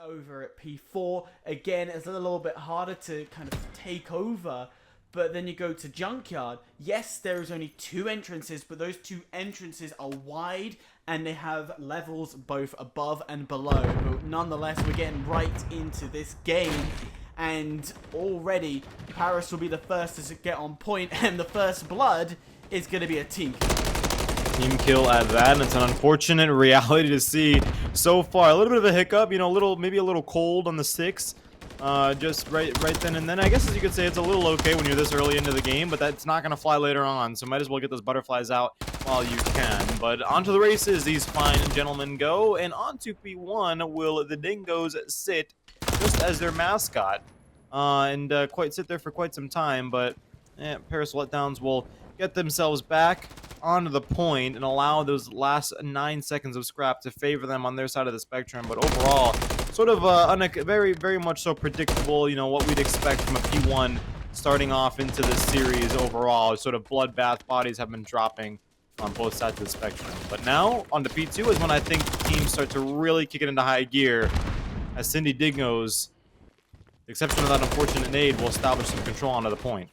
over at P4. Again, it's a little bit harder to kind of take over. But then you go to Junkyard. Yes, there is only 2 entrances, but those 2 entrances are wide and they have levels both above and below. But nonetheless, we're getting right into this game. And already, Paris will be the first to get on point, and the first blood is going to be a team kill. Team kill at that, and it's an unfortunate reality to see so far. A little bit of a hiccup, you know, maybe a little cold on the 6. Just right then and then. I guess as you could say, it's a little okay when you're this early into the game, but that's not going to fly later on, so might as well get those butterflies out while you can. But onto the races these fine gentlemen go, and onto P1 will the Dingoes sit just as their mascot, and quite sit there for quite some time, but Paris Letdowns will get themselves back onto the point and allow those last 9 seconds of scrap to favor them on their side of the spectrum. But overall, sort of very much so predictable, you know, what we'd expect from a P1 starting off into this series overall. Sort of bloodbath bodies have been dropping on both sides of the spectrum. But now, on to P2 is when I think teams start to really kick it into high gear, as Sydney Dingoes, with the exception of that unfortunate nade, will establish some control onto the point.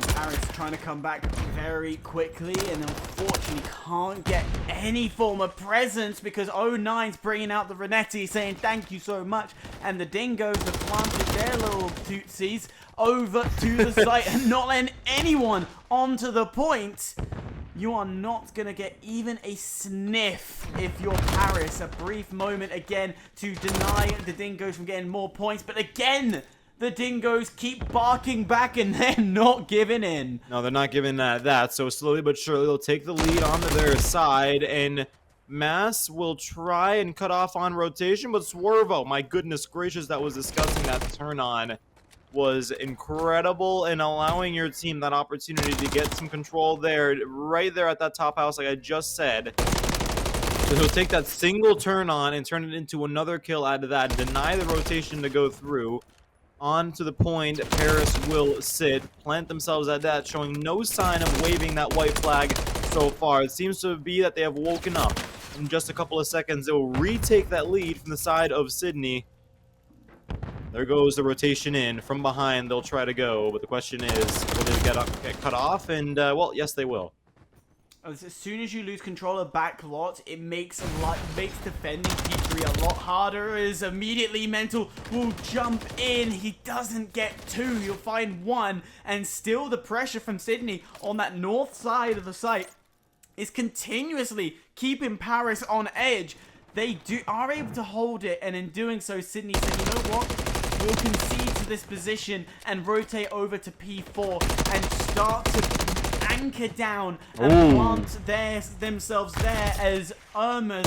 Paris trying to come back very quickly and unfortunately can't get any form of presence because 09's bringing out the Renetti saying thank you so much, and the Dingoes have planted their little tootsies over to the site and not letting anyone onto the point. You are not going to get even a sniff if you're Paris. A brief moment again to deny the Dingoes from getting more points, but again, the Dingoes keep barking back and they're not giving in. No, they're not giving that. So slowly but surely they'll take the lead onto their side, and Mass will try and cut off on rotation, but Swervo, my goodness gracious, that was disgusting. That turn on was incredible in allowing your team that opportunity to get some control there, right there at that top house, like I just said. So he'll take that single turn on and turn it into another kill out of that, deny the rotation to go through. On to the point, Paris will sit, plant themselves at that, showing no sign of waving that white flag so far. It seems to be that they have woken up. In just a couple of seconds, they will retake that lead from the side of Sydney. There goes the rotation in. From behind, they'll try to go, but the question is, will they get cut off? And, well, yes, they will. As soon as you lose control of back lot, it makes defending P3 a lot harder, as immediately Mental will jump in. He doesn't get 2, he'll find 1, and still the pressure from Sydney on that north side of the site is continuously keeping Paris on edge. They are able to hold it, and in doing so, Sydney said, you know what? We'll concede to this position and rotate over to P4 and start to anchor down and plant themselves there, as Irma's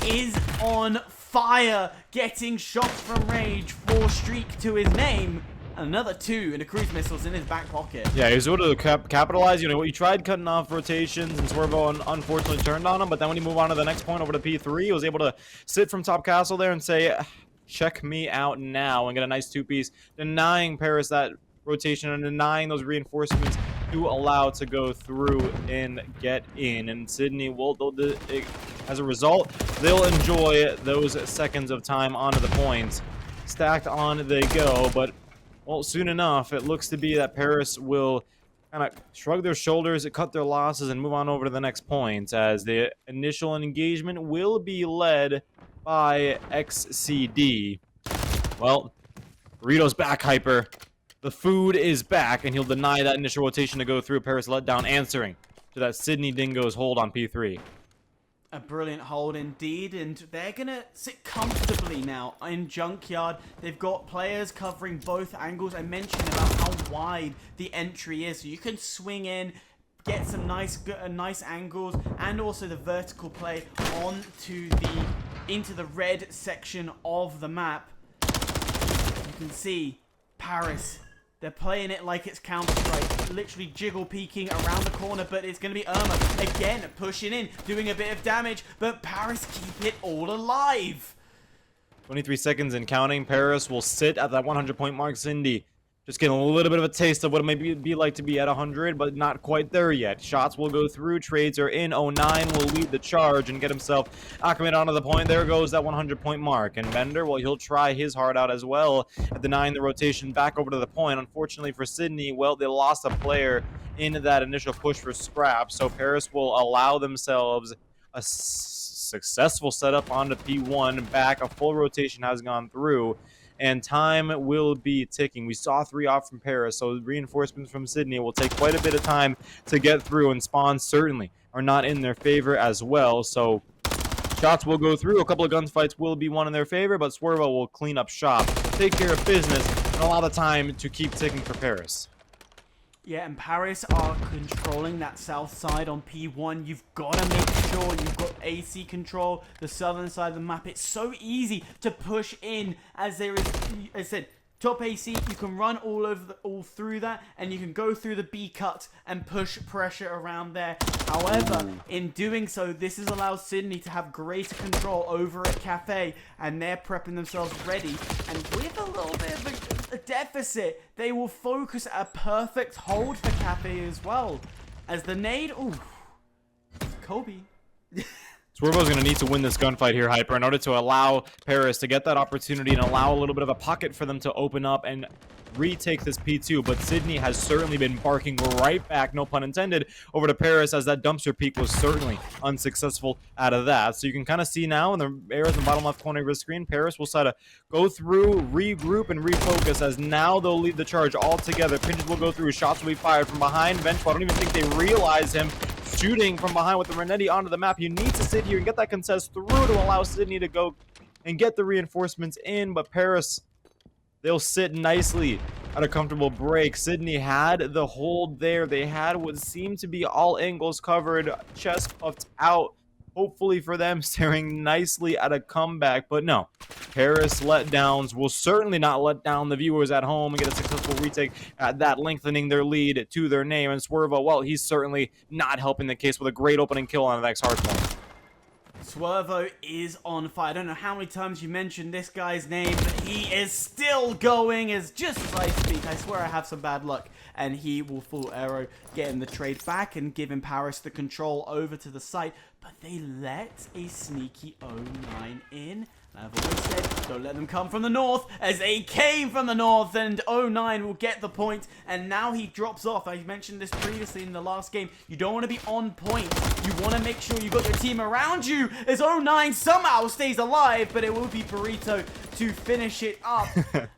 is on fire, getting shots from Rage, 4 streak to his name. Another 2 and a cruise missiles in his back pocket. Yeah, he was able to capitalize. You know, he tried cutting off rotations, and Swervo unfortunately turned on him. But then when he moved on to the next point over to P3, he was able to sit from top castle there and say, check me out now, and get a nice 2-piece, denying Paris that rotation and denying those reinforcements to allow to go through and get in. And Sydney will, as a result, they'll enjoy those seconds of time onto the points. Stacked on they go, but well, soon enough, it looks to be that Paris will kind of shrug their shoulders, cut their losses, and move on over to the next point, as the initial engagement will be led by XCD. Well, Burrito's back, Hyper. The food is back, and he'll deny that initial rotation to go through. Paris Letdown answering to that Sydney Dingoes hold on P3. A brilliant hold indeed, and they're going to sit comfortably now in Junkyard. They've got players covering both angles. I mentioned about how wide the entry is, so you can swing in, get some nice angles, and also the vertical play into the red section of the map. You can see Paris. They're playing it like it's Counter-Strike, literally jiggle peeking around the corner, but it's going to be Irma again pushing in, doing a bit of damage, but Paris keep it all alive. 23 seconds and counting. Paris will sit at that 100-point mark. Cindy Just getting a little bit of a taste of what it may be like to be at 100, but not quite there yet. Shots will go through. Trades are in. 09 will lead the charge and get himself acclimated onto the point. There goes that 100-point mark. And Bender, well, he'll try his heart out as well at denying the rotation back over to the point. Unfortunately for Sydney, well, they lost a player in that initial push for scrap. So Paris will allow themselves a successful setup onto P1. Back, a full rotation has gone through. And time will be ticking. We saw 3 off from Paris, so reinforcements from Sydney will take quite a bit of time to get through, and spawns certainly are not in their favor as well. So shots will go through. A couple of gunfights will be won in their favor, but Swervo will clean up shop, take care of business, and allow the time to keep ticking for Paris. Yeah, and Paris are controlling that south side on P1. You've got to make sure you've got AC control, the southern side of the map. It's so easy to push in as there is, as I said, top AC, you can run all through that, and you can go through the B cut and push pressure around there. However, in doing so, this has allowed Sydney to have greater control over at Cafe, and they're prepping themselves ready. And with a little bit of a deficit, they will focus a perfect hold for Cafe as well. As the nade, ooh, Kobe. Swervo's going to need to win this gunfight here, Hyper, in order to allow Paris to get that opportunity and allow a little bit of a pocket for them to open up and retake this P2. But Sydney has certainly been barking right back, no pun intended, over to Paris, as that dumpster peak was certainly unsuccessful out of that. So you can kind of see now in the arrows in the bottom left corner of your screen, Paris will try to go through, regroup, and refocus, as now they'll lead the charge all together. Pinches will go through, shots will be fired from behind. Vengeful, I don't even think they realize him shooting from behind with the Renetti onto the map. You need to sit here and get that contest through to allow Sydney to go and get the reinforcements in, but Paris, they'll sit nicely at a comfortable break. Sydney had the hold there. They had what seemed to be all angles covered, chest puffed out, hopefully for them, staring nicely at a comeback. But no, Paris Letdowns will certainly not let down the viewers at home and get a successful retake at that, lengthening their lead to their name. And Swervo, well, he's certainly not helping the case with a great opening kill on the next hardpoint. Swervo is on fire. I don't know how many times you mentioned this guy's name, but he is still going just as I speak. I swear I have some bad luck. And he will full arrow, getting the trade back and giving Paris the control over to the site. But they let a sneaky 09 in. I've always said, don't let them come from the north, as they came from the north, and 09 will get the point, and now he drops off. I mentioned this previously in the last game. You don't want to be on point. You want to make sure you got your team around you, as 09 somehow stays alive, but it will be Burrito to finish it up.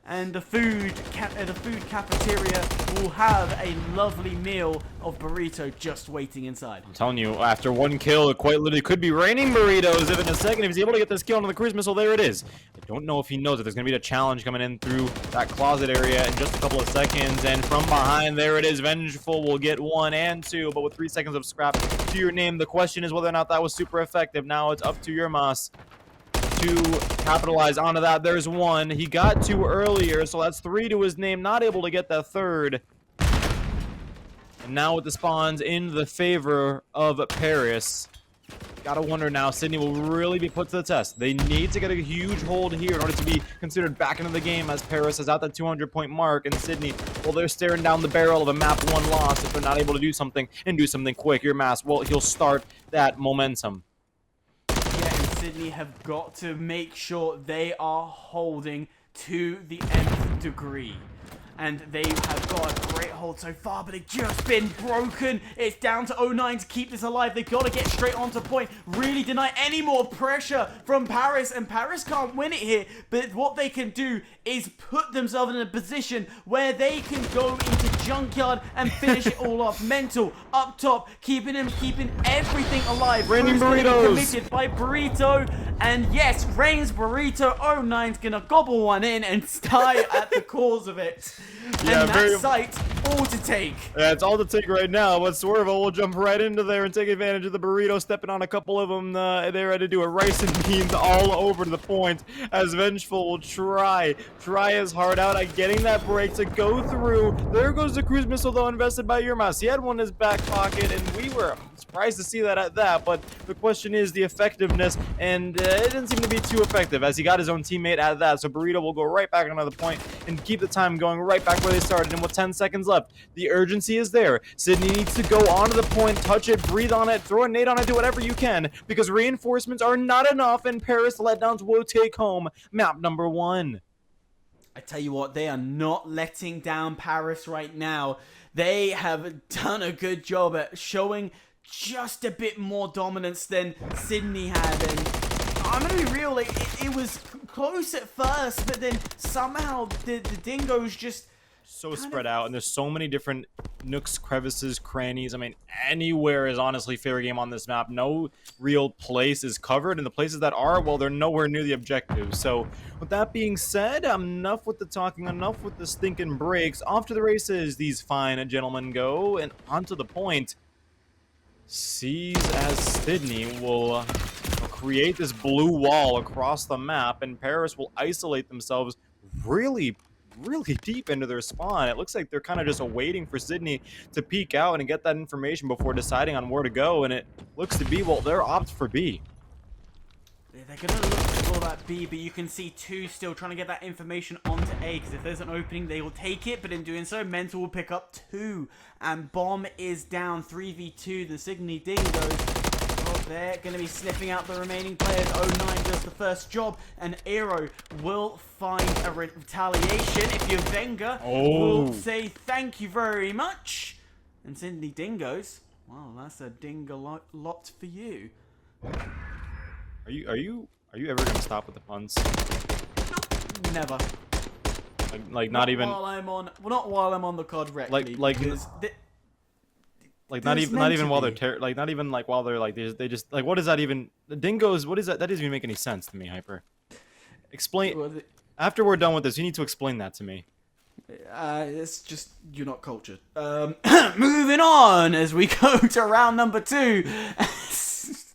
And the food cafeteria will have a lovely meal of burrito just waiting inside. I'm telling you, after one kill, it quite literally could be raining burritos. If in a second, if he's able to get this kill onto the cruise missile, there it is. I don't know if he knows that there's going to be a challenge coming in through that closet area in just a couple of seconds. And from behind, there it is. Vengeful will get 1 and 2, but with 3 seconds of scrap to your name, the question is whether or not that was super effective. Now it's up to your Mas to capitalize onto that. There's 1. He got 2 earlier, so that's 3 to his name. Not able to get that 3rd. And now with the spawns in the favor of Paris, gotta wonder now, Sydney will really be put to the test. They need to get a huge hold here in order to be considered back into the game, as Paris is at that 200-point mark, and Sydney, well, they're staring down the barrel of a map 1 loss if they're not able to do something and do something quick. Your Mas, well, he'll start that momentum. Sydney have got to make sure they are holding to the nth degree. And they have got a great hold so far, but they've just been broken. It's down to 09 to keep this alive. They've got to get straight onto point. Really deny any more pressure from Paris. And Paris can't win it here. But what they can do is put themselves in a position where they can go into Junkyard and finish it all off. Mental, up top, keeping everything alive. Raining burritos. Committed by Burrito. And yes, Rain's Burrito. 09's going to gobble one in and die at the cause of it. Yeah, and that site all to take. Yeah, it's all to take right now, but Swervo will jump right into there and take advantage of the burrito, stepping on a couple of them. They're ready to do a rice and beans all over the point, as Vengeful will try his heart out at getting that break to go through. There goes the cruise missile, though, invested by Yermas. He had one in his back pocket, and we were surprised to see that at that, but the question is the effectiveness, and it didn't seem to be too effective, as he got his own teammate at that, so Burrito will go right back onto the point and keep the time going right back where they started, and with 10 seconds left, the urgency is there. Sydney needs to go onto the point, touch it, breathe on it, throw a nade on it, do whatever you can, because reinforcements are not enough, and Paris Letdowns will take home map number 1. I tell you what, they are not letting down Paris right now. They have done a good job at showing just a bit more dominance than Sydney had, and I'm gonna be real, it was close at first, but then somehow the Dingoes just so spread out, and there's so many different nooks, crevices, crannies. I mean, anywhere is honestly fair game on this map. No real place is covered, and the places that are, well, they're nowhere near the objective. So with that being said, enough with the talking, enough with the stinking breaks. Off to the races these fine gentlemen go, and onto the point. Sees as Sydney will create this blue wall across the map, and Paris will isolate themselves really deep into their spawn. It looks like they're kind of just waiting for Sydney to peek out and get that information before deciding on where to go, and it looks to be, well, they're opt for B. They're going to look for that B, but you can see 2 still trying to get that information onto A, because if there's an opening, they will take it, but in doing so, Mental will pick up 2, and Bomb is down 3v2, the Sydney Dingoes. Oh, they're going to be sniffing out the remaining players. 09 does the first job, and Aero will find a retaliation. If you're Venga, will say thank you very much. And Sydney Dingoes, well, that's a dingo lot for you. Are you ever gonna stop with the puns? Nope, never. Like not even while I'm on. Well, not while I'm on the COD rec. Like not even while they're not even like while they're like they just like, what is that even? The Dingoes, what is that? That doesn't even make any sense to me, Hyper. Explain. After we're done with this, you need to explain that to me. It's just you're not cultured. Moving on as we go to round number 2.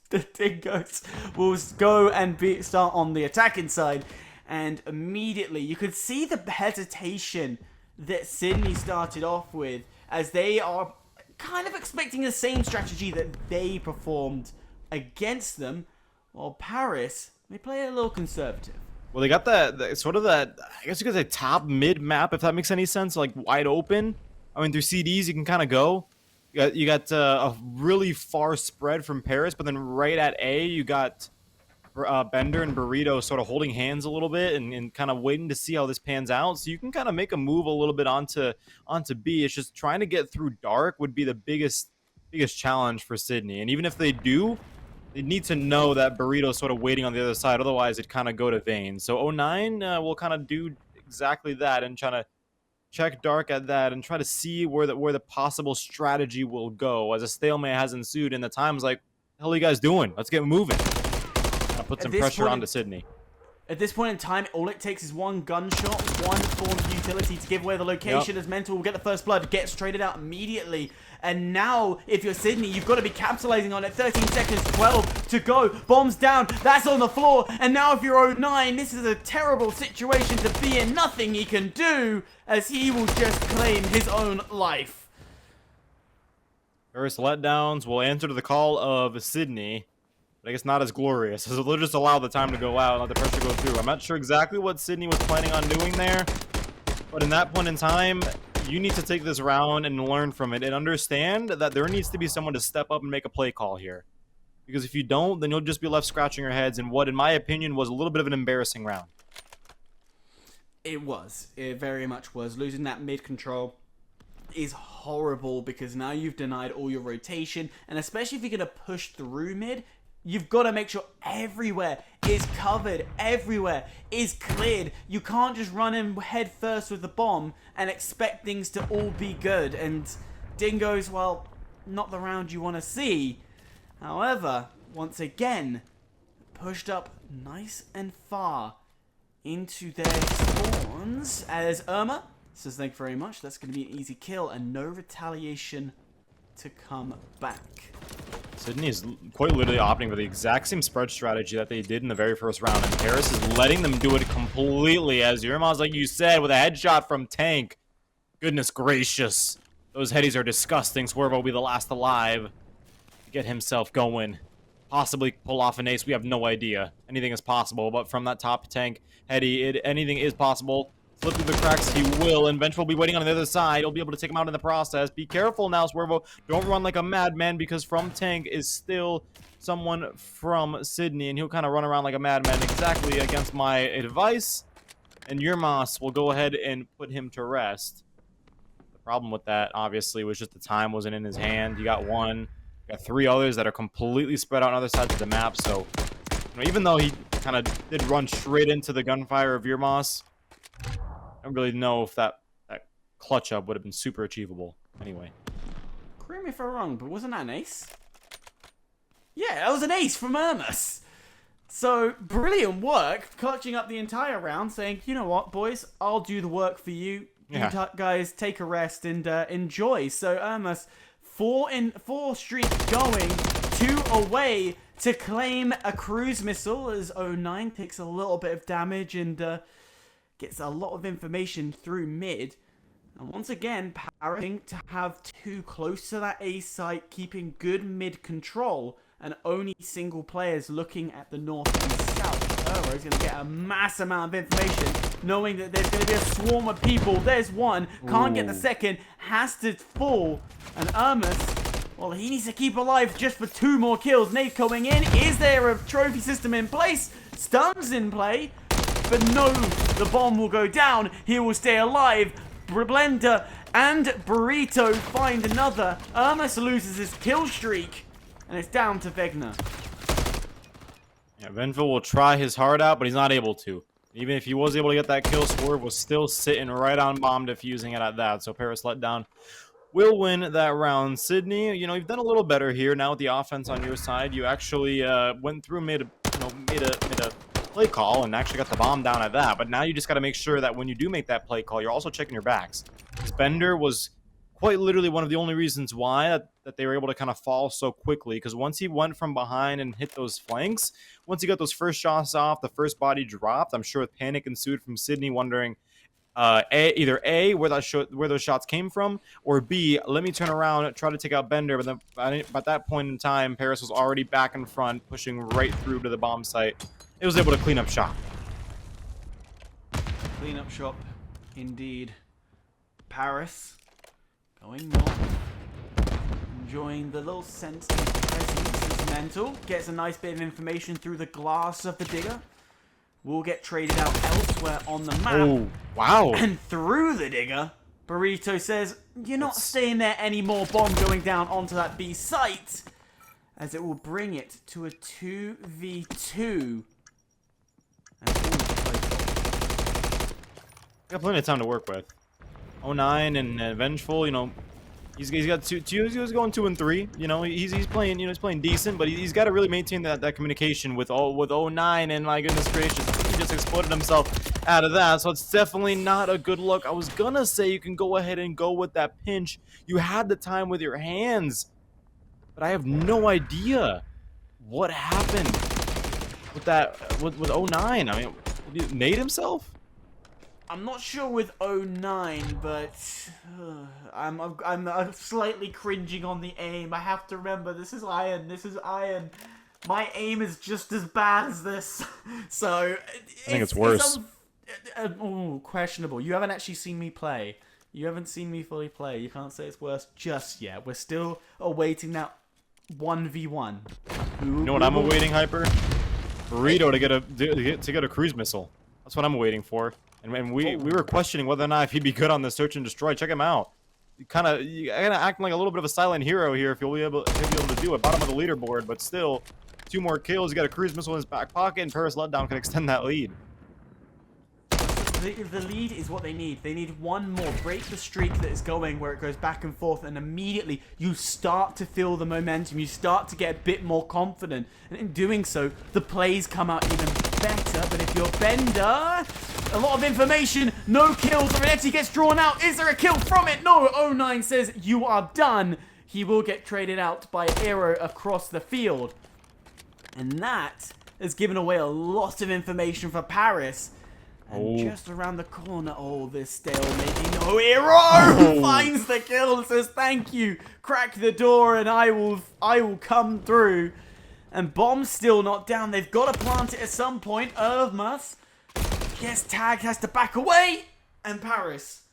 The Dingoes will go and start on the attacking side, and immediately you could see the hesitation that Sydney started off with, as they are kind of expecting the same strategy that they performed against them, while Paris, they play a little conservative. Well, they got that sort of that, I guess you could say, top mid map, if that makes any sense, like wide open. I mean, through CDs you can kind of go. You got a really far spread from Paris, but then right at A, you got Bender and Burrito sort of holding hands a little bit and kind of waiting to see how this pans out. So you can kind of make a move a little bit onto B. It's just trying to get through dark would be the biggest challenge for Sydney. And even if they do, they need to know that Burrito's sort of waiting on the other side. Otherwise, it'd kind of go to Vane. So 09 will kind of do exactly that and trying to check dark at that and try to see where the possible strategy will go, as a stalemate has ensued, and the time's like, what the hell are you guys doing? Let's get moving. I'll put some pressure onto Sydney. At this point in time, all it takes is one gunshot, one form of utility to give away the location, as Mental will get the first blood, gets traded out immediately. And now, if you're Sydney, you've got to be capitalizing on it. 13 seconds, 12 to go. Bombs down, that's on the floor. And now if you're 09, this is a terrible situation to be in. Nothing he can do, as he will just claim his own life. Paris Letdowns will answer to the call of Sydney. But I guess not as glorious, so they'll just allow the time to go out and let the pressure go through. I'm not sure exactly what Sydney was planning on doing there, but in that point in time, you need to take this round and learn from it and understand that there needs to be someone to step up and make a play call here. Because if you don't, then you'll just be left scratching your heads in what, in my opinion, was a little bit of an embarrassing round. It was. It very much was. Losing that mid-control is horrible, because now you've denied all your rotation, and especially if you're going to push through mid, you've got to make sure everywhere is covered, everywhere is cleared. You can't just run in head first with the bomb and expect things to all be good. And Dingoes, well, not the round you want to see. However, once again, pushed up nice and far into their spawns as Irma Says thank you very much. That's going to be an easy kill and no retaliation to come back. Sydney is quite literally opting for the exact same spread strategy that they did in the very first round, and Paris is letting them do it completely, as Yurmaz, like you said, with a headshot from Tank. Goodness gracious. Those headies are disgusting. Swervo will be the last alive to get himself going. Possibly pull off an ace. We have no idea. Anything is possible, but from that top Tank heady, anything is possible. Slip through the cracks, he will, and Vengeful will be waiting on the other side. He'll be able to take him out in the process. Be careful now, Swervo. Don't run like a madman, because from Tank is still someone from Sydney, and he'll kind of run around like a madman exactly against my advice. And Yurmas will go ahead and put him to rest. The problem with that, obviously, was just the time wasn't in his hand. You got one, you got three others that are completely spread out on other sides of the map, so even though he kind of did run straight into the gunfire of Yurmas, I don't really know if that clutch up would have been super achievable. Anyway. Correct me if I'm wrong, but wasn't that an ace? Yeah, that was an ace from Ermus. So, brilliant work, clutching up the entire round, saying, you know what, boys, I'll do the work for you. Yeah. You guys take a rest and enjoy. So, Ermus, 4 streak going, 2 away to claim a cruise missile as 09 takes a little bit of damage and gets a lot of information through mid. And once again, Paris to have 2 close to that A site, keeping good mid control, and only single players looking at the north and south. Is going to get a mass amount of information, knowing that there's going to be a swarm of people. There's one, can't get the second, has to fall. And Ermus, well, he needs to keep alive just for 2 more kills. Nate coming in. Is there a trophy system in place? Stuns in play. But no, the bomb will go down. He will stay alive. Blender and Burrito find another. Ermus loses his kill streak. And it's down to Vegna. Yeah, Venville will try his heart out, but he's not able to. Even if he was able to get that kill, Swerve was still sitting right on bomb defusing it at that. So Paris Letdown will win that round. Sydney, you know, you've done a little better here now with the offense on your side. You actually went through, made a play call and actually got the bomb down at that. But now you just got to make sure that when you do make that play call, you're also checking your backs. This Bender was quite literally one of the only reasons why that they were able to kind of fall so quickly, because once he went from behind and hit those flanks, once he got those first shots off, the first body dropped. I'm sure panic ensued from Sydney, wondering either A, where those shots came from, or B, let me turn around and try to take out Bender. But then at that point in time, Paris was already back in front, pushing right through to the bomb site. It was able to clean up shop. Clean up shop, indeed. Paris going north, enjoying the little sensitive presence as Mental gets a nice bit of information through the glass of the digger. Will get traded out elsewhere on the map. Oh, wow. And through the digger, Burrito says, you're not staying there anymore, bomb going down onto that B site, as it will bring it to a 2v2. Got plenty of time to work with. 09 and Vengeful, you know, he's got two. He was going 2 and 3. You know, he's playing. You know, he's playing decent, but he's got to really maintain that communication with 09. And my goodness gracious, he just exploded himself out of that. So it's definitely not a good look. I was gonna say you can go ahead and go with that pinch. You had the time with your hands, but I have no idea what happened with that with 09. I mean, did he nade himself? I'm not sure with 09, but I'm slightly cringing on the aim. I have to remember, this is Iron. This is Iron. My aim is just as bad as this. So I think it's worse. Questionable. You haven't actually seen me play. You haven't seen me fully play. You can't say it's worse just yet. We're still awaiting that 1v1. You know what I'm awaiting, Hyper? Burrito to get a cruise missile. That's what I'm waiting for. And we were questioning whether or not if he'd be good on the search and destroy. Check him out. You kind of acting like a little bit of a silent hero here if you'll be able to do it. Bottom of the leaderboard, but still 2 more kills. You got a cruise missile in his back pocket, and Paris Letdown can extend that lead. the lead is what they need. They need one more. Break the streak that is going where it goes back and forth, and immediately you start to feel the momentum. You start to get a bit more confident, and in doing so, the plays come out even better. But if you're Bender, a lot of information, no kills. Renetti gets drawn out. Is there a kill from it? No. 09 says you are done. He will get traded out by Aero across the field, and that has given away a lot of information for Paris. And just around the corner, this stalemate. No, Aero finds the kill and says thank you. Crack the door and I will come through. And Bomb's still not down. They've got to plant it at some point. Irvmas gets tagged, has to back away. And Paris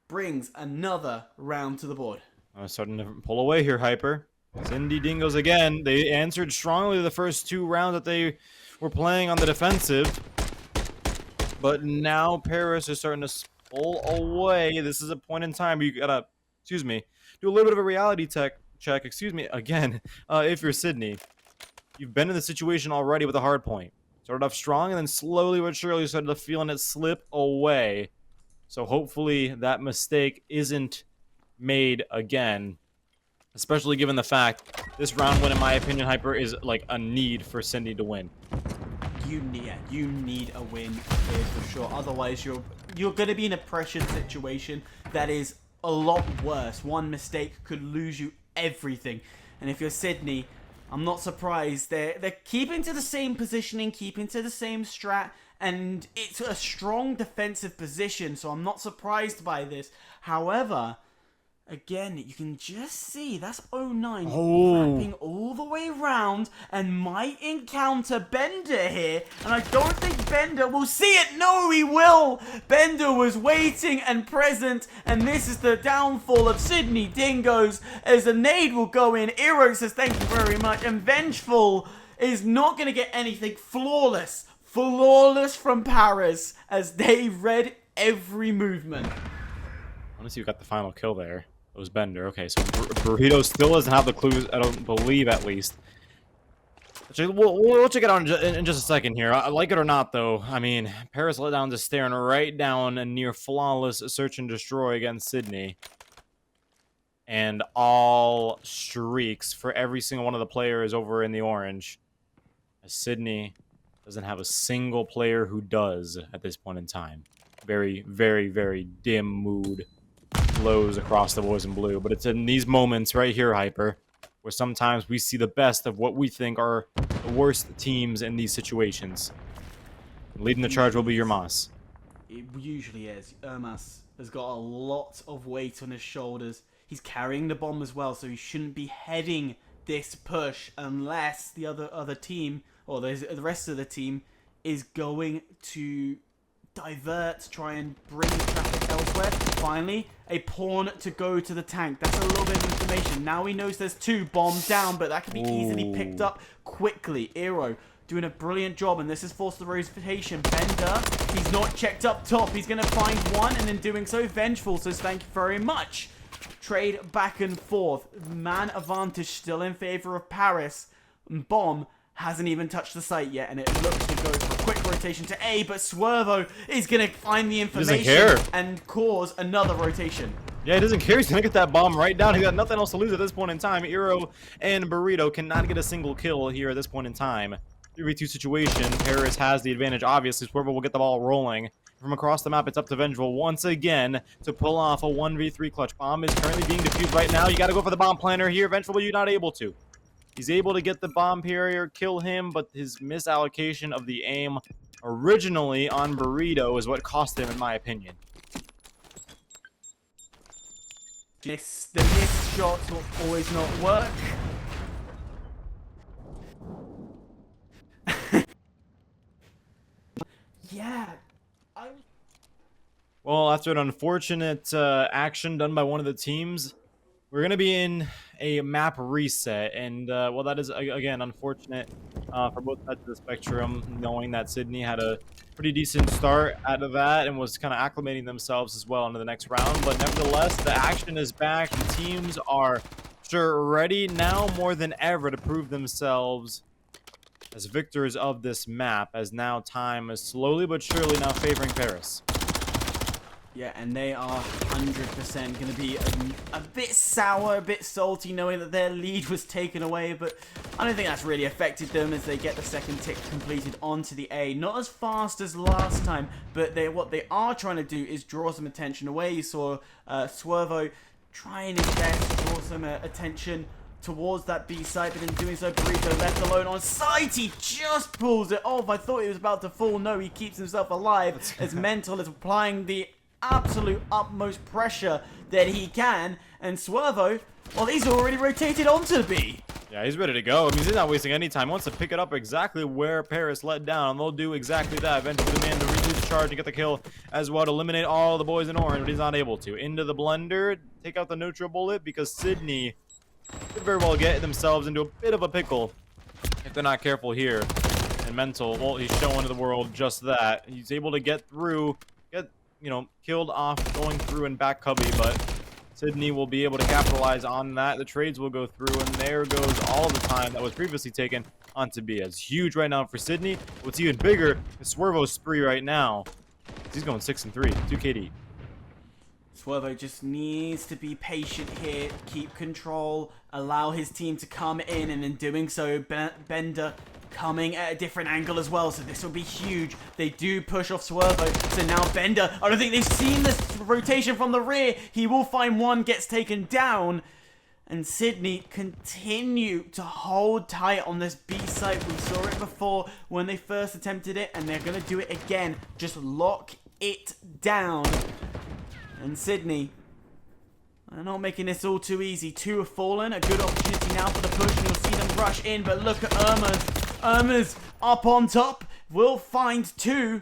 brings another round to the board. I'm starting to pull away here, Hyper. Sydney Dingoes again. They answered strongly the first 2 rounds that they were playing on the defensive. But now Paris is starting to pull away. This is a point in time where you gotta, do a little bit of a reality check, again, if you're Sydney. You've been in the situation already with a hard point. Started off strong and then slowly but surely started to feeling it slip away. So hopefully that mistake isn't made again. Especially given the fact this round win, in my opinion, Hyper, is like a need for Sydney to win. You need a win here for sure. Otherwise, you're going to be in a pressured situation that is a lot worse. One mistake could lose you everything. And if you're Sydney, I'm not surprised. They're keeping to the same positioning, keeping to the same strat, and it's a strong defensive position. So I'm not surprised by this. However, again, you can just see that's 09 wrapping all the way around and might encounter Bender here. And I don't think Bender will see it. No, he will. Bender was waiting and present. And this is the downfall of Sydney Dingoes as a nade will go in. Eero says thank you very much. And Vengeful is not going to get anything. Flawless from Paris as they read every movement. Honestly, you got the final kill there. It was Bender. Okay, so Burrito still doesn't have the clues, I don't believe, at least. Actually, we'll check it out in just a second here. I like it or not, though. I mean, Paris Letdowns is staring right down a near flawless search and destroy against Sydney. And all streaks for every single one of the players over in the orange. As Sydney doesn't have a single player who does at this point in time. Very, very, very dim mood flows across the boys in blue. But it's in these moments right here, Hyper, where sometimes we see the best of what we think are the worst teams in these situations. Leading the charge will be your Moss. It usually is. Irmas has got a lot of weight on his shoulders. He's carrying the bomb as well, so he shouldn't be heading this push unless the other team, or the rest of the team, is going to divert, try and bring the traffic elsewhere. Finally, a pawn to go to the tank. That's a little bit of information. Now he knows there's 2 bombs down, but that can be easily picked up quickly. Aero doing a brilliant job, and this is forced the rotation. Bender, he's not checked up top. He's going to find one, and in doing so, Vengeful says thank you very much. Trade back and forth. Man advantage still in favor of Paris. Bomb hasn't even touched the site yet, and it looks to go for a quick rotation to A, but Swervo is going to find the information and cause another rotation. Yeah, he doesn't care. He's going to get that bomb right down. He's got nothing else to lose at this point in time. Eero and Burrito cannot get a single kill here at this point in time. 3v2 situation. Paris has the advantage, obviously. Swervo will get the ball rolling. From across the map, it's up to Vengeful once again to pull off a 1v3 clutch. Bomb is currently being defused right now. You got to go for the bomb planter here. Vengeful, but you're not able to. He's able to get the bomb carrier, kill him, but his misallocation of the aim originally on Burrito is what cost him, in my opinion. The missed shots will always not work. Yeah. Well, after an unfortunate action done by one of the teams, we're going to be in a map reset, and, well, that is, again, unfortunate for both sides of the spectrum, knowing that Sydney had a pretty decent start out of that and was kind of acclimating themselves as well into the next round. But nevertheless, the action is back. The teams are sure ready now more than ever to prove themselves as victors of this map, as now time is slowly but surely now favoring Paris. Yeah, and they are 100% going to be a bit sour, a bit salty, knowing that their lead was taken away, but I don't think that's really affected them as they get the second tick completed onto the A. Not as fast as last time, but what they are trying to do is draw some attention away. You saw Swervo trying his best to draw some attention towards that B site, but in doing so, Burrito left alone on site. He just pulls it off. I thought he was about to fall. No, he keeps himself alive as Mental is applying the absolute utmost pressure that he can, and Swervo, well, he's already rotated onto the B. Yeah, he's ready to go. I mean, he's not wasting any time. He wants to pick it up exactly where Paris let down. They'll do exactly that. Eventually, the man to reduce charge and get the kill as well to eliminate all the boys in orange, but he's not able to. Into the blender, take out the neutral bullet because Sydney could very well get themselves into a bit of a pickle if they're not careful here. And Mental, well, he's showing to the world just that. He's able to get through, killed off going through and back cubby, but Sydney will be able to capitalize on that. The trades will go through, and there goes all the time that was previously taken onto B. It's huge right now for Sydney. What's even bigger is Swervo's spree right now. He's going 6-3, 2 KD. Swervo just needs to be patient here, keep control, allow his team to come in, and in doing so, Bender coming at a different angle as well, so this will be huge. They do push off Swervo, so now Bender, I don't think they've seen this rotation from the rear. He will find one, gets taken down, and Sydney continue to hold tight on this B site. We saw it before when they first attempted it, and they're going to do it again. Just lock it down. And Sydney, they're not making this all too easy. 2 have fallen. A good opportunity now for the push, and you'll see them rush in. But look at Irma's. Irma's up on top. Will find 2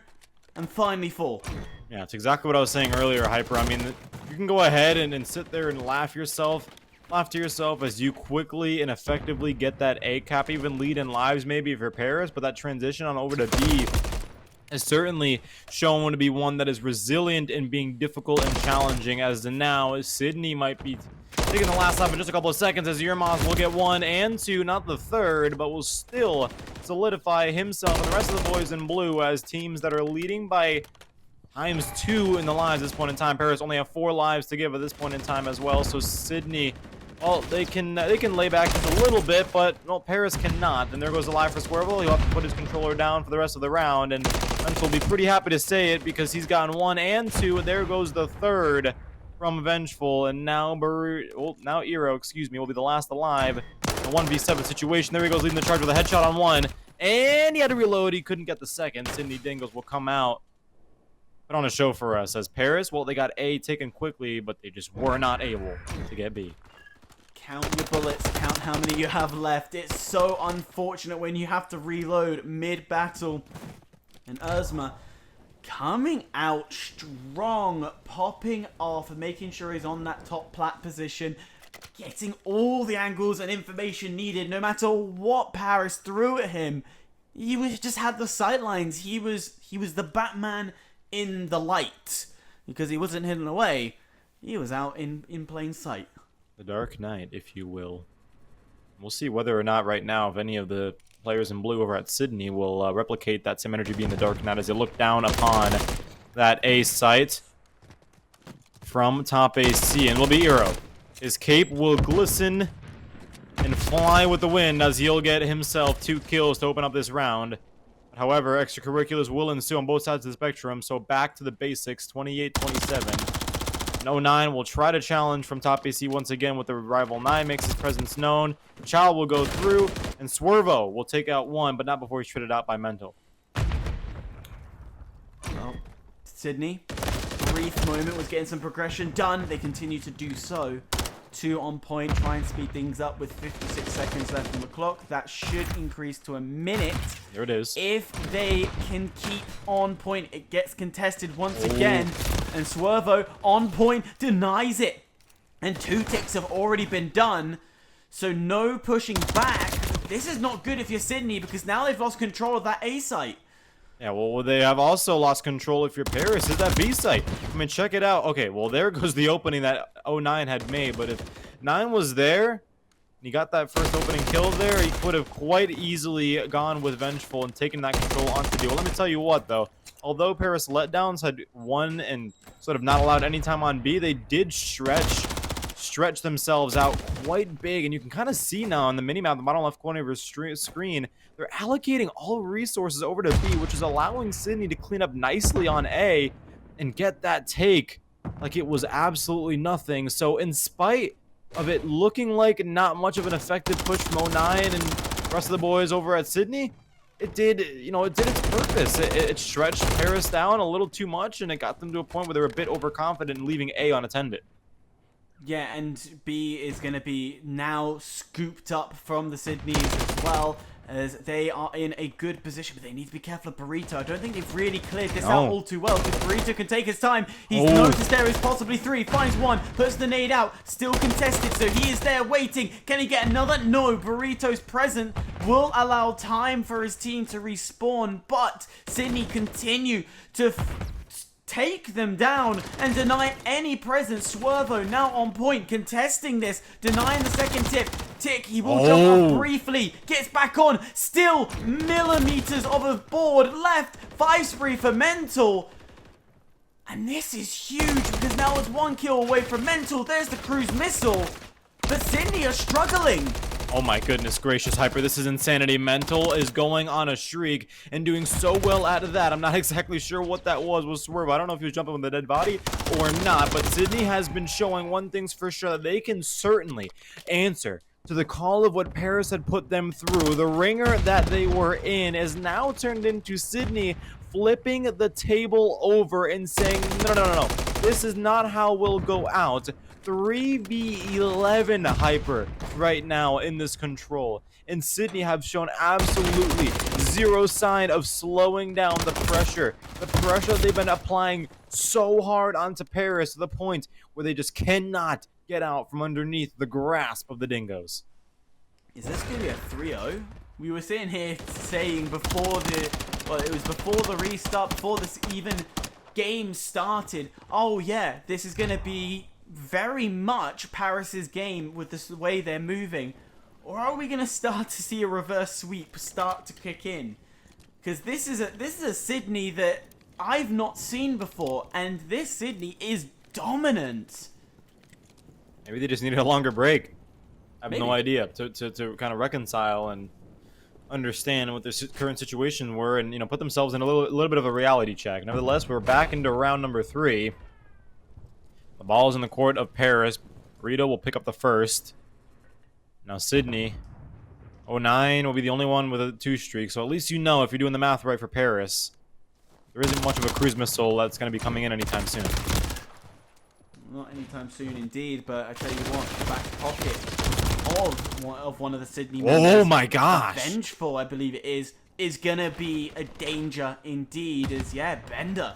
and finally fall. Yeah, it's exactly what I was saying earlier, Hyper. I mean, you can go ahead and sit there and laugh to yourself as you quickly and effectively get that A cap, even lead in lives maybe if you're Paris, but that transition on over to B is certainly shown to be one that is resilient in being difficult and challenging, as now Sydney might be taking the last lap in just a couple of seconds as Yermaz will get 1 and 2, not the third, but will still solidify himself and the rest of the boys in blue as teams that are leading by ×2 in the lives at this point in time. Paris only have 4 lives to give at this point in time as well, so Sydney, well, they can lay back just a little bit, but well, Paris cannot. And there goes the live for Swervo. He'll have to put his controller down for the rest of the round, and Mental will be pretty happy to say it because he's gotten 1 and 2, and there goes the third from Vengeful, and now Eero, will be the last alive. A 1v7 situation. There he goes, leading the charge with a headshot on 1, and he had to reload. He couldn't get the second. Sydney Dingoes will come out, put on a show for us as Paris. Well, they got A taken quickly, but they just were not able to get B. Count your bullets, count how many you have left. It's so unfortunate when you have to reload mid-battle. And Urzma coming out strong, popping off, making sure he's on that top plat position, getting all the angles and information needed, no matter what Paris threw at him. He just had the sightlines. He was the Batman in the light, because he wasn't hidden away. He was out in plain sight. The Dark Knight, if you will. We'll see whether or not right now if any of the players in blue over at Sydney will replicate that same energy being the Dark Knight as they look down upon that A site from top AC. And will be Eero. His cape will glisten and fly with the wind as he'll get himself 2 kills to open up this round. However, extracurriculars will ensue on both sides of the spectrum, so back to the basics, 28-27. And 09 will try to challenge from top AC once again with the rival 9, makes his presence known. Child will go through, and Swervo will take out 1, but not before he's traded out by Mental. Well, Sydney, brief moment was getting some progression done. They continue to do so. 2 on point, try and speed things up with 56 seconds left on the clock. That should increase to a minute. There it is. If they can keep on point, it gets contested once again. And Swervo, on point, denies it. And 2 ticks have already been done. So no pushing back. This is not good if you're Sydney, because now they've lost control of that A site. Yeah, well, they have also lost control if you're Paris. Is that B site? I mean, check it out. Okay, well, there goes the opening that 09 had made. But if 9 was there, and he got that first opening kill there, he could have quite easily gone with Vengeful and taken that control onto the duel. Let me tell you what, though. although Paris Letdowns had won and sort of not allowed any time on B, they did stretch themselves out quite big, and you can kind of see now on the minimap, the bottom left corner of your screen, they're allocating all resources over to B, which is allowing Sydney to clean up nicely on A and get that take like it was absolutely nothing. So in spite of it looking like not much of an effective push from MWIII and the rest of the boys over at Sydney, it did, it did its purpose. It stretched Paris down a little too much, and it got them to a point where they were a bit overconfident in leaving A unattended. Yeah, and B is going to be now scooped up from the Sydneys as well, as they are in a good position, but they need to be careful of Burrito. I don't think they've really cleared this out all too well, because Burrito can take his time. He's noticed there is possibly 3, finds 1, puts the nade out, still contested, so he is there waiting. Can he get another? No, Burrito's present will allow time for his team to respawn, but Sydney continue to take them down and deny any presence. Swervo now on point, contesting this, denying the second tip. Tick, he will jump off briefly, gets back on, still millimeters of a board left. 5 spree for Mental. And this is huge, because now it's 1 kill away from Mental. There's the cruise missile. But Sydney are struggling. Oh my goodness gracious, Hyper, this is insanity. Mental is going on a streak and doing so well out of that. I'm not exactly sure what that was Swerve. I don't know if he was jumping with a dead body or not, but Sydney has been showing one thing's for sure, that they can certainly answer to the call of what Paris had put them through. The ringer that they were in is now turned into Sydney flipping the table over and saying, no, this is not how we'll go out. 3v11 Hyper right now in this control, and Sydney have shown absolutely zero sign of slowing down the pressure they've been applying so hard onto Paris, to the point where they just cannot get out from underneath the grasp of the Dingoes. Is this gonna be a 3-0? We were sitting here saying before it was before the restart, before this even game started, oh yeah, this is gonna be very much Paris's game with the way they're moving. Or are we going to start to see a reverse sweep start to kick in? Because this is a Sydney that I've not seen before, and this Sydney is dominant. Maybe they just needed a longer break. I have no idea, to kind of reconcile and understand what their current situation were, and put themselves in a little bit of a reality check. Nevertheless, we're back into round number 3. The ball is in the court of Paris. Burrito will pick up the first. Now Sydney, MWIII will be the only one with a 2 streak. So at least if you're doing the math right for Paris, there isn't much of a cruise missile that's going to be coming in anytime soon. Not anytime soon indeed, but I tell you what, the back pocket of one of the Sydney members, oh my gosh, Vengeful, I believe it is going to be a danger indeed. As Bender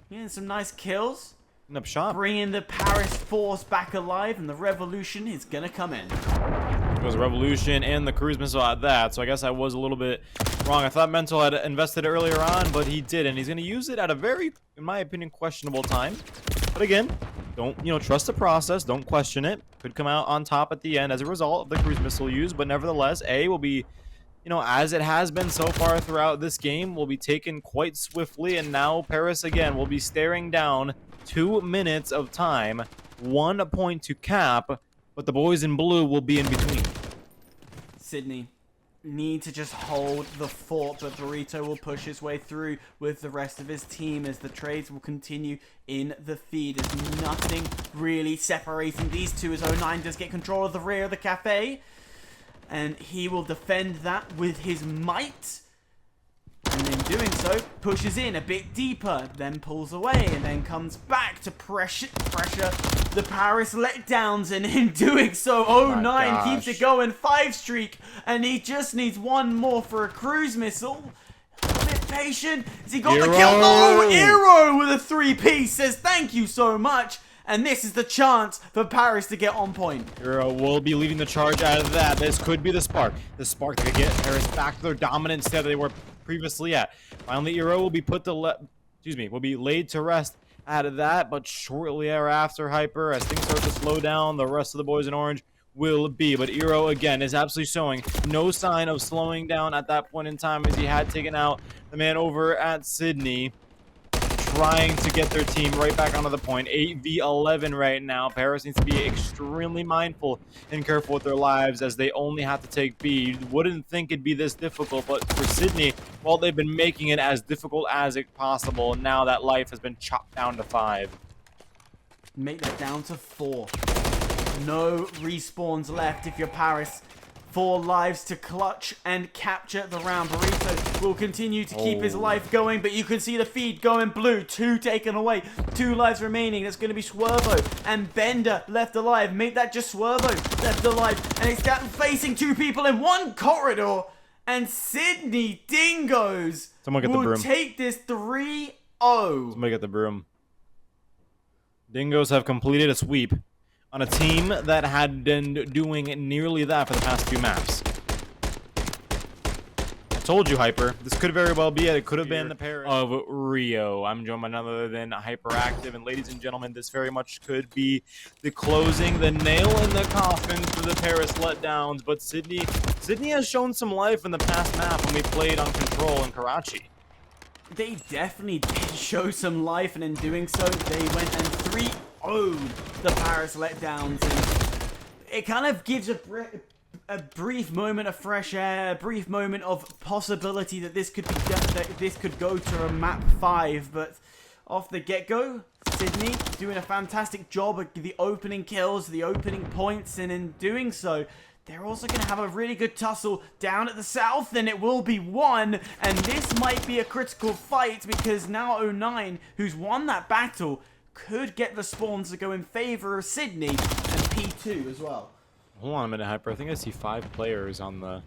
getting some nice kills. Up shop. Bringing the Paris force back alive, and the revolution is gonna come in. Goes revolution and the cruise missile at that. So I guess I was a little bit wrong. I thought Mental had invested earlier on, but he didn't. He's gonna use it at a very, in my opinion, questionable time. But again, don't trust the process. Don't question it. Could come out on top at the end as a result of the cruise missile use. But nevertheless, A will be, as it has been so far throughout this game, will be taken quite swiftly. And now Paris again will be staring down 2 minutes of time, 1 point to cap, but the boys in blue will be in between. Sydney need to just hold the fort, but Burrito will push his way through with the rest of his team as the trades will continue in the feed. There's nothing really separating these two as MWIII does get control of the rear of the cafe, and he will defend that with his might. And in doing so, pushes in a bit deeper, then pulls away, and then comes back to pressure the Paris Letdowns, and in doing so, MWIII keeps it going, 5 streak, and he just needs 1 more for a cruise missile. A bit patient, as he got the kill. Oh, Eero with a 3-piece says thank you so much. And this is the chance for Paris to get on point. Eero will be leading the charge out of that. This could be the spark. The spark that could get Paris back to their dominant state that they were previously at. Finally, Eero will be will be laid to rest out of that, but shortly thereafter, Hyper, as things start to slow down, the rest of the boys in orange will be. But Eero, again, is absolutely showing no sign of slowing down at that point in time, as he had taken out the man over at Sydney, trying to get their team right back onto the point. 8v11 right now. Paris needs to be extremely mindful and careful with their lives, as they only have to take B. You wouldn't think it'd be this difficult, but for Sydney, well, they've been making it as difficult as it possible, and now that life has been chopped down to 5. Make that down to 4. No respawns left if you're Paris. 4 lives to clutch and capture the round. Burrito will continue to keep his life going, but you can see the feed going blue. 2 taken away. 2 lives remaining. That's going to be Swervo and Bender left alive. Make that just Swervo left alive. And it's down facing 2 people in 1 corridor. And Sydney Dingoes will take this 3-0. Somebody get the broom. Dingoes have completed a sweep on a team that had been doing nearly that for the past 2 maps. I told you, Hyper. This could very well be it. It could have been the Paris of Rio. I'm joined by none other than Hyperactive. And ladies and gentlemen, this very much could be the closing, the nail in the coffin for the Paris Letdowns. But Sydney has shown some life in the past map when we played on Control in Karachi. They definitely did show some life, and in doing so, they went and 3-0'd the Paris Letdowns. And it kind of gives a brief moment of fresh air, a brief moment of possibility that this could be that this could go to a map 5. But off the get-go, Sydney doing a fantastic job at the opening kills, the opening points, and in doing so, they're also going to have a really good tussle down at the south, and it will be 1. And this might be a critical fight, because now MWIII, who's won that battle, could get the spawns to go in favor of Sydney and P2 as well. Hold on a minute, Hyper. I think I see 5 players on the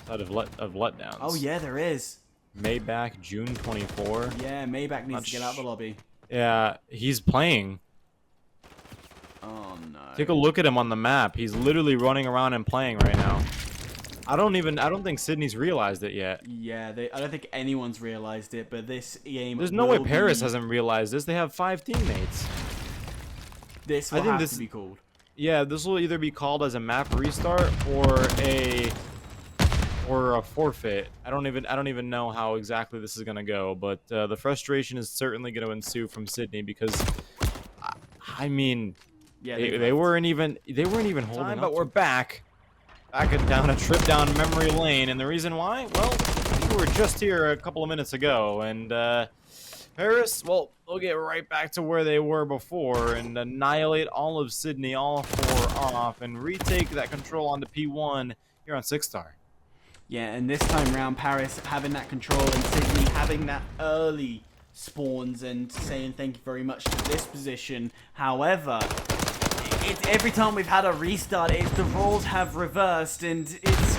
side of Letdowns. Oh, yeah, there is. Mayback, June 24. Yeah, Mayback needs to get out of the lobby. Yeah, he's playing. Oh, no. Take a look at him on the map. He's literally running around and playing right now. I don't think Sydney's realized it yet. Yeah, I don't think anyone's realized it, but this game... There's no way Paris hasn't realized this. They have 5 teammates. This will have to be called. Yeah, this will either be called as a map restart or a forfeit. I don't even know how exactly this is gonna go, but the frustration is certainly gonna ensue from Sydney, because I mean, yeah, they weren't even holding time, but we're back down a trip down memory lane, and the reason why, well, we were just here a couple of minutes ago, and Paris, well, they'll get right back to where they were before and annihilate all of Sydney, all 4 off, and retake that control onto P1 here on 6-star. Yeah, and this time round, Paris having that control and Sydney having that early spawns and saying thank you very much to this position. However, every time we've had a restart, the roles have reversed, and it's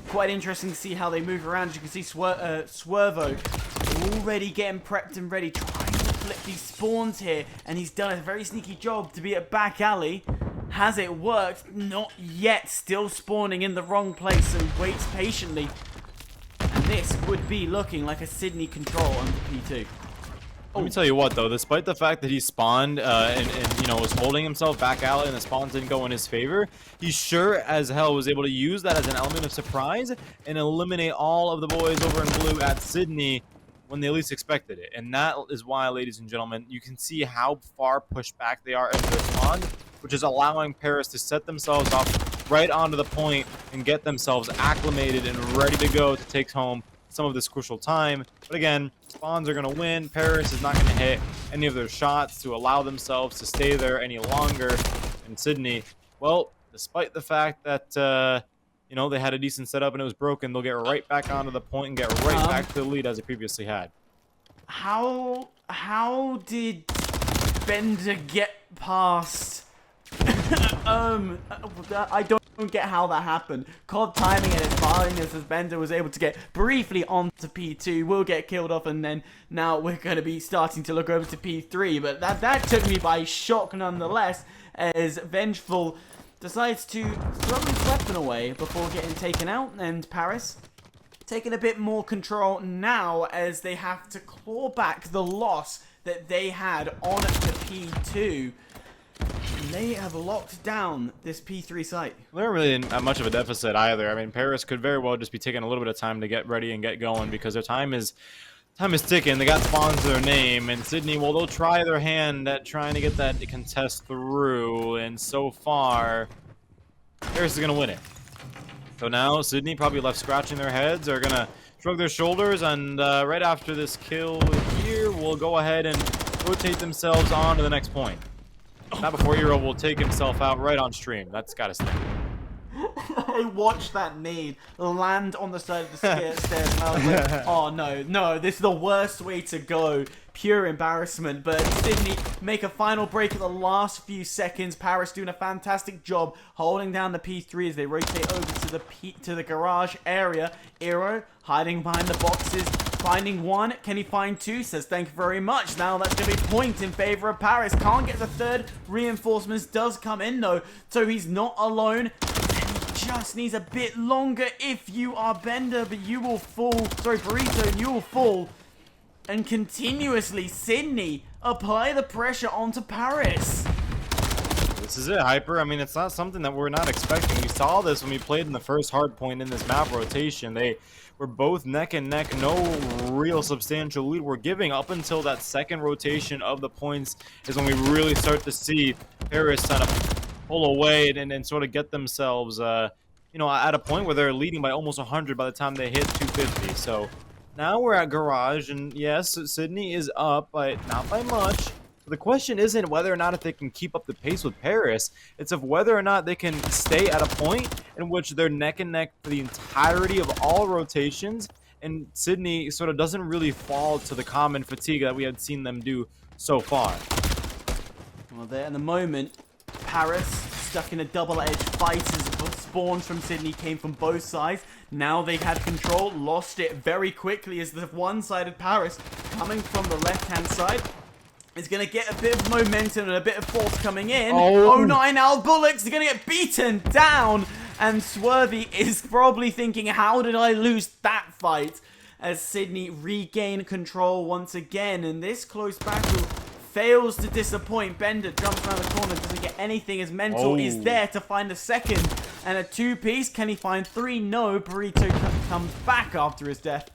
quite interesting to see how they move around. As you can see, Swervo already getting prepped and ready, trying to flip these spawns here, and he's done a very sneaky job to be at back alley. Has it worked? Not yet. Still spawning in the wrong place, so waits patiently. And this would be looking like a Sydney control under P2. Let me tell you what, though, despite the fact that he spawned and you know, was holding himself back out and the spawns didn't go in his favor, he sure as hell was able to use that as an element of surprise and eliminate all of the boys over in blue at Sydney when they least expected it. And that is why, ladies and gentlemen, you can see how far pushed back they are into the spawn, which is allowing Paris to set themselves up right onto the point and get themselves acclimated and ready to go to take home some of this crucial time. But again, spawns are going to win. Paris is not going to hit any of their shots to allow themselves to stay there any longer. And Sydney, well, despite the fact that you know, they had a decent setup and it was broken, they'll get right back onto the point and get right back to the lead as they previously had. How did Bender get past? I don't get how that happened. COD timing and his firing as Bender was able to get briefly onto P2, will get killed off, and then now we're going to be starting to look over to P3. But that took me by shock nonetheless, as Vengeful decides to throw his weapon away before getting taken out, and Paris taking a bit more control now as they have to claw back the loss that they had on the P2. They have locked down this P3 site. They're really in much of a deficit either. I mean, Paris could very well just be taking a little bit of time to get ready and get going because their time is ticking. They got spawns to their name, and Sydney, well, they'll try their hand at trying to get that contest through, and so far, Paris is going to win it. So now, Sydney, probably left scratching their heads, are going to shrug their shoulders, and right after this kill here, we'll go ahead and rotate themselves on to the next point. Not before Eero will take himself out right on stream. That's got to stay. I watched that nade land on the side of the stairs and I was like, oh no, this is the worst way to go. Pure embarrassment. But Sydney make a final break at the last few seconds. Paris doing a fantastic job holding down the P3 as they rotate over to the garage area. Eero hiding behind the boxes. Finding one. Can he find two? Says thank you very much. Now that's going to be point in favor of Paris. Can't get the third. Reinforcements does come in though. So he's not alone. Just needs a bit longer if you are Bender, but you will fall. Sorry, Burrito, and you will fall. And continuously, Sydney apply the pressure onto Paris. This is it, Hyper. I mean, it's not something that we're not expecting. We saw this when we played in the first hard point in this map rotation. They were both neck and neck, no real substantial lead. We're giving up until that second rotation of the points is when we really start to see Paris kind of pull away and sort of get themselves, you know, at a point where they're leading by almost 100 by the time they hit 250. So now we're at garage, and yes, Sydney is up, but not by much. The question isn't whether or not if they can keep up the pace with Paris, it's of whether or not they can stay at a point in which they're neck and neck for the entirety of all rotations, and Sydney sort of doesn't really fall to the common fatigue that we had seen them do so far. Well, there in the moment, Paris stuck in a double-edged fight as spawns from Sydney came from both sides. Now they had control, lost it very quickly as the one-sided Paris coming from the left-hand side is going to get a bit of momentum and a bit of force coming in. Oh 09 Al Bullocks are going to get beaten down, and Swervy is probably thinking, how did I lose that fight? As Sydney regain control once again, and this close battle fails to disappoint. Bender jumps around the corner, doesn't get anything as Mental is there to find a second. And a two-piece, can he find three? No, Burrito comes back after his death.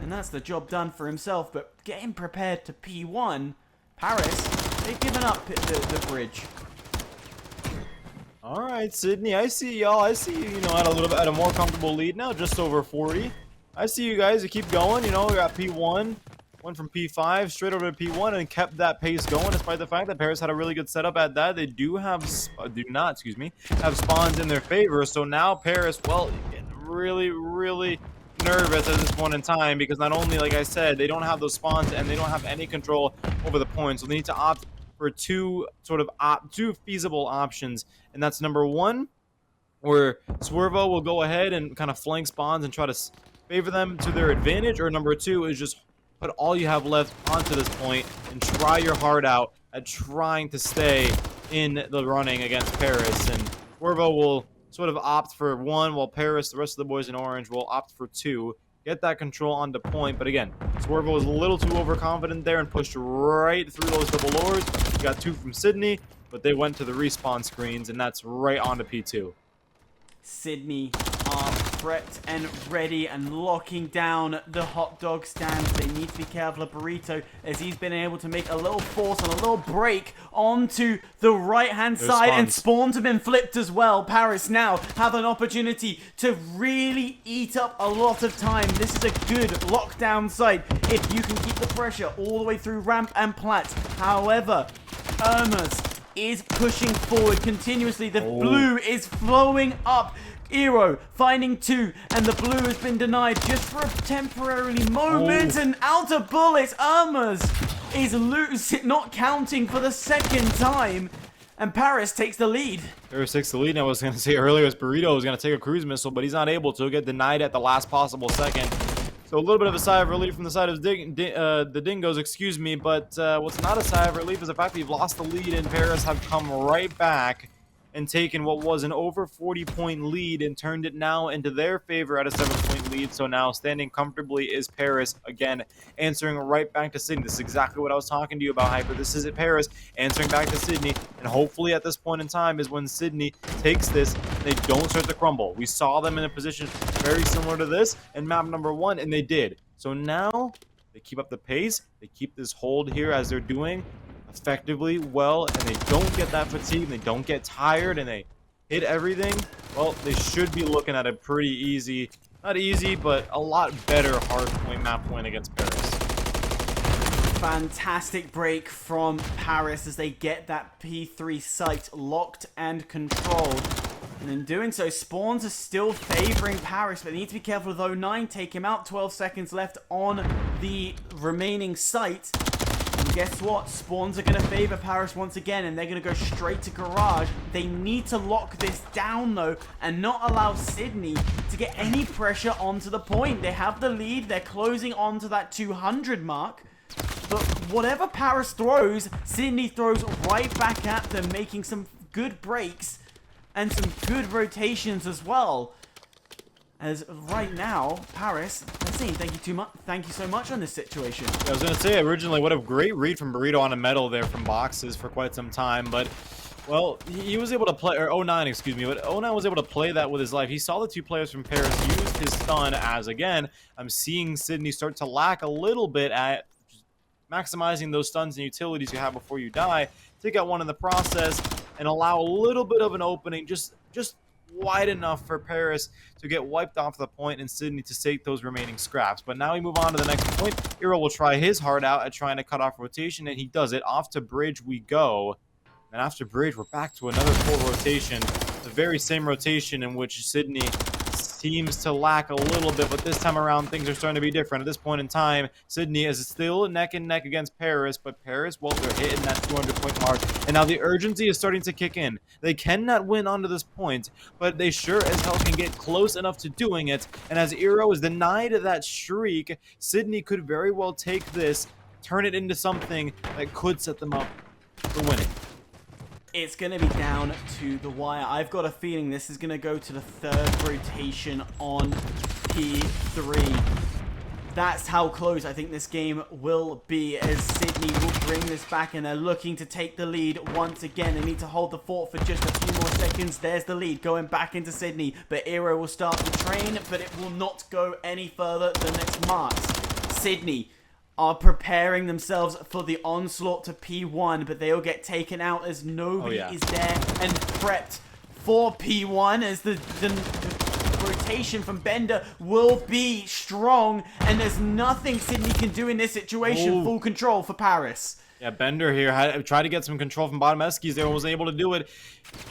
And that's the job done for himself, but getting prepared to P1, Paris, they've given up the bridge. Alright, Sydney, I see y'all. I see you, at a more comfortable lead now, just over 40. I see you guys, you keep going, you're at P1. Went from P5 straight over to P1 and kept that pace going, despite the fact that Paris had a really good setup at that. They have spawns in their favor. So now Paris, well, getting really, really nervous at this point in time because not only, like I said, they don't have those spawns and they don't have any control over the points. So they need to opt for two feasible options, and that's number one, where Swervo will go ahead and kind of flank spawns and try to favor them to their advantage, or number two is just put all you have left onto this point and try your heart out at trying to stay in the running against Paris. And Swervo will sort of opt for one, while Paris, the rest of the boys in orange, will opt for two. Get that control onto point, but again, Swervo was a little too overconfident there and pushed right through those double lures. He got two from Sydney, but they went to the respawn screens, and that's right onto P2. Sydney are prepped and ready and locking down the hot dog stands. They need to be careful of Burrito as he's been able to make a little force and a little break onto the right-hand side, and spawns have been flipped as well. Paris now have an opportunity to really eat up a lot of time. This is a good lockdown site if you can keep the pressure all the way through ramp and plat. However, Irma's is pushing forward continuously. The blue is flowing up. Eero finding two, and the blue has been denied just for a temporary moment. And out of bullets, Irma's is not counting for the second time. And Paris takes the lead. Paris takes the lead. I was going to say earlier, as Burrito was going to take a cruise missile, but he's not able to. Get denied at the last possible second. So a little bit of a sigh of relief from the side of the Dingoes, excuse me. But what's not a sigh of relief is the fact that you've lost the lead, and Paris have come right back and taken what was an over 40-point lead and turned it now into their favor at a 7-point lead. So now standing comfortably is Paris, again, answering right back to Sydney. This is exactly what I was talking to you about, Hyper. This is Paris answering back to Sydney, and hopefully at this point in time is when Sydney takes this and they don't start to crumble. We saw them in a position very similar to this in map number 1, and they did. So now they keep up the pace, they keep this hold here as they're doing effectively well, and they don't get that fatigue, they don't get tired, and they hit everything. Well, they should be looking at a pretty easy, not easy, but a lot better hardpoint map win against Paris. Fantastic break from Paris as they get that P3 site locked and controlled. And in doing so, spawns are still favoring Paris, but they need to be careful with 09. Take him out. 12 seconds left on the remaining site. And guess what? Spawns are going to favor Paris once again, and they're going to go straight to garage. They need to lock this down, though, and not allow Sydney to get any pressure onto the point. They have the lead. They're closing onto that 200 mark. But whatever Paris throws, Sydney throws right back at them, making some good breaks and some good rotations as well. As right now, Paris, let's see, thank you so much on this situation. I was going to say, originally, what a great read from Burrito on a medal there from boxes for quite some time, but, well, he was able to play, or 09, excuse me, but 09 was able to play that with his life. He saw the two players from Paris use his stun as, again, I'm seeing Sydney start to lack a little bit at maximizing those stuns and utilities you have before you die. Take out one in the process and allow a little bit of an opening, just wide enough for Paris to get wiped off the point and Sydney to take those remaining scraps. But now we move on to the next point. Hero will try his heart out at trying to cut off rotation, and he does it. Off to bridge we go. And after bridge, we're back to another full rotation. The very same rotation in which Sydney seems to lack a little bit, but this time around things are starting to be different. At this point in time, Sydney is still neck and neck against Paris, but Paris, well, they're hitting that 200-point mark, and now the urgency is starting to kick in. They cannot win onto this point, but they sure as hell can get close enough to doing it, and as Eero is denied that shriek, Sydney could very well take this, turn it into something that could set them up for winning. It's going to be down to the wire. I've got a feeling this is going to go to the third rotation on P3. That's how close I think this game will be, as Sydney will bring this back, and they're looking to take the lead once again. They need to hold the fort for just a few more seconds. There's the lead going back into Sydney, but Eero will start the train, but it will not go any further than its marks. Sydney are preparing themselves for the onslaught to P1, but they'll get taken out as nobody is there and prepped for P1, as the rotation from Bender will be strong, and there's nothing Sydney can do in this situation. Ooh. Full control for Paris. Yeah, Bender here tried to get some control from bottom Eskies there and wasn't able to do it.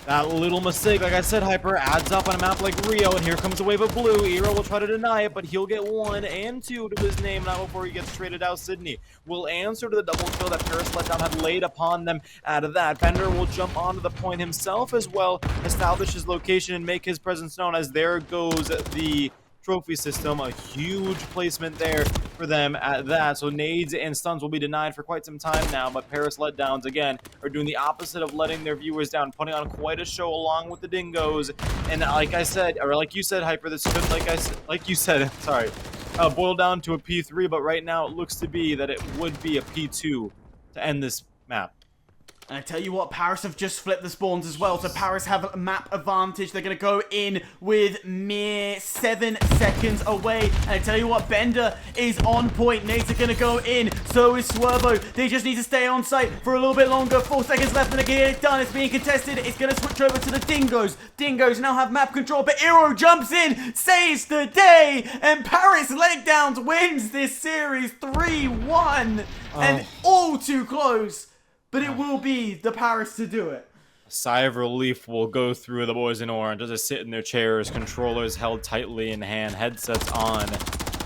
That little mistake, like I said, Hyper, adds up on a map like Rio, and here comes a wave of blue. Eero will try to deny it, but he'll get 1 and 2 to his name now before he gets traded out. Sydney will answer to the double kill that Paris Letdown had laid upon them. Out of that, Bender will jump onto the point himself as well, establish his location, and make his presence known, as there goes the trophy system. A huge placement there for them at that. So nades and stuns will be denied for quite some time now, but Paris Letdowns again are doing the opposite of letting their viewers down, putting on quite a show along with the Dingoes. And like I said, or like you said, Hyper, this could, like you said, sorry, boil down to a P3, but right now it looks to be that it would be a P2 to end this map. And I tell you what, Paris have just flipped the spawns as well, so Paris have a map advantage. They're going to go in with mere 7 seconds away. And I tell you what, Bender is on point. Nades are going to go in, so is Swervo. They just need to stay on site for a little bit longer. 4 seconds left and they get it done. It's being contested. It's going to switch over to the Dingoes. Dingoes now have map control, but Eero jumps in, saves the day, and Paris Letdowns wins this series 3-1. And all too close. But it will be the Paris to do it. A sigh of relief will go through the boys in orange as they sit in their chairs, controllers held tightly in hand, headsets on.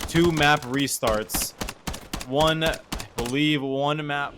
2 map restarts. I believe one map.